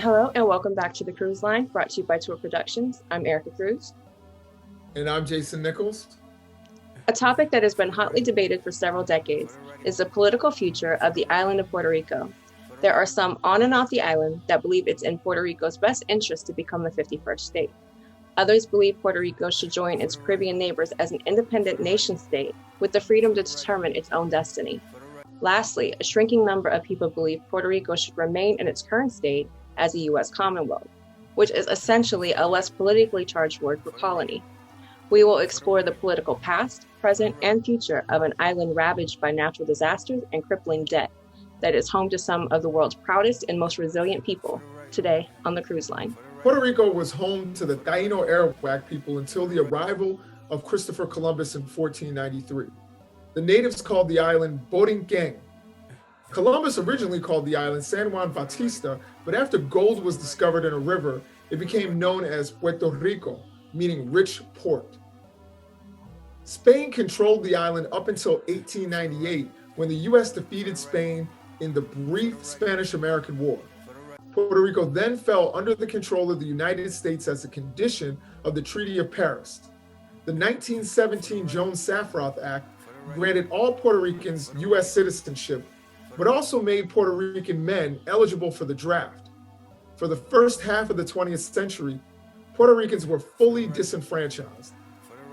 Hello and welcome back to the Cruise Line, brought to you by Tour Productions. I'm Erica CRUZ. And I'm Jason Nichols. A topic that has been hotly debated for several decades is the political future of the island of Puerto Rico. There are some on and off the island that believe it's in Puerto Rico's best interest to become the 51st state. Others believe Puerto Rico should join its Caribbean neighbors as an independent nation state with the freedom to determine its own destiny. Lastly, a shrinking number of people believe Puerto Rico should remain in its current state as a U.S. Commonwealth, which is essentially a less politically charged word for colony. We will explore the political past, present, and future of an island ravaged by natural disasters and crippling debt that is home to some of the world's proudest and most resilient people today on the Cruise Line. Puerto Rico was home to the Taino Arawak people until the arrival of Christopher Columbus in 1493. The natives called the island Borinquen. Columbus originally called the island San Juan Bautista, but after gold was discovered in a river, it became known as Puerto Rico, meaning rich port. Spain controlled the island up until 1898, when the U.S. defeated Spain in the brief Spanish-American War. Puerto Rico then fell under the control of the United States as a condition of the Treaty of Paris. The 1917 Jones-Saffroth Act granted all Puerto Ricans U.S. citizenship, but also made Puerto Rican men eligible for the draft. For the first half of the 20th century, Puerto Ricans were fully disenfranchised.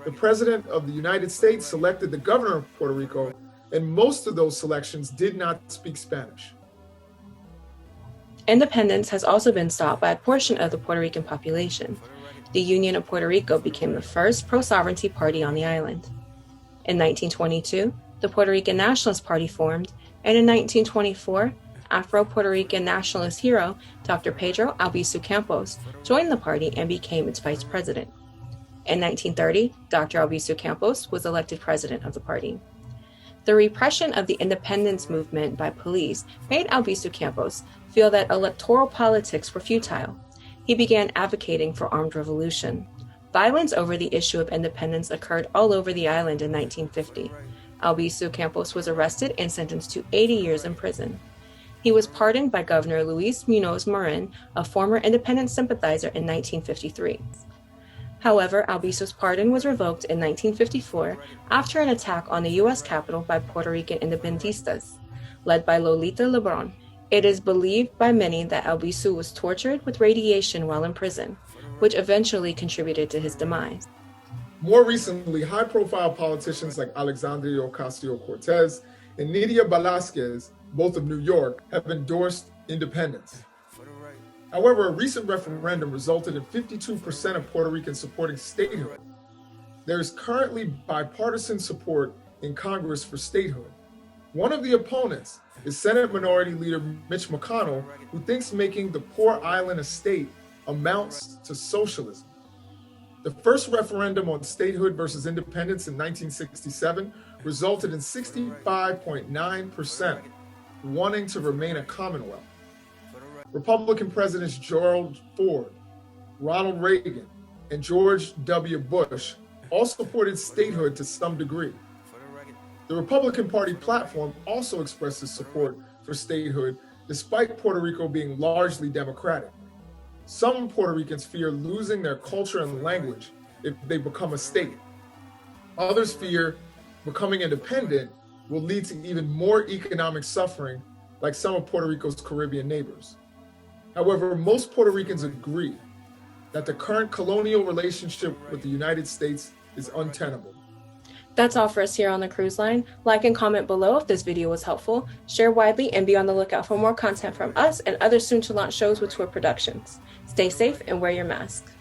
The President of the United States selected the governor of Puerto Rico, and most of those selections did not speak Spanish. Independence has also been sought by a portion of the Puerto Rican population. The Union of Puerto Rico became the first pro-sovereignty party on the island. In 1922, the Puerto Rican Nationalist Party formed, and in 1924, Afro-Puerto Rican nationalist hero Dr. Pedro Albizu Campos joined the party and became its vice president. In 1930, Dr. Albizu Campos was elected president of the party. The repression of the independence movement by police made Albizu Campos feel that electoral politics were futile. He began advocating for armed revolution. Violence over the issue of independence occurred all over the island in 1950. Albizu Campos was arrested and sentenced to 80 years in prison. He was pardoned by Governor Luis Munoz Marin, a former independence sympathizer, in 1953. However, Albizu's pardon was revoked in 1954 after an attack on the U.S. Capitol by Puerto Rican independentistas, led by Lolita Lebron. It is believed by many that Albizu was tortured with radiation while in prison, which eventually contributed to his demise. More recently, high-profile politicians like Alexandria Ocasio-Cortez and Nydia Velázquez, both of New York, have endorsed independence. However, a recent referendum resulted in 52% of Puerto Ricans supporting statehood. There is currently bipartisan support in Congress for statehood. One of the opponents is Senate Minority Leader Mitch McConnell, who thinks making the poor island a state amounts to socialism. The first referendum on statehood versus independence in 1967 resulted in 65.9% wanting to remain a commonwealth. Republican Presidents Gerald Ford, Ronald Reagan, and George W. Bush all supported statehood to some degree. The Republican Party platform also expresses support for statehood, despite Puerto Rico being largely democratic. Some Puerto Ricans fear losing their culture and language if they become a state. Others fear becoming independent will lead to even more economic suffering, like some of Puerto Rico's Caribbean neighbors. However, most Puerto Ricans agree that the current colonial relationship with the United States is untenable. That's all for us here on the Cruise Line. Like and comment below if this video was helpful, share widely, and be on the lookout for more content from us and other soon-to-launch shows with Tour Productions. Stay safe and wear your mask.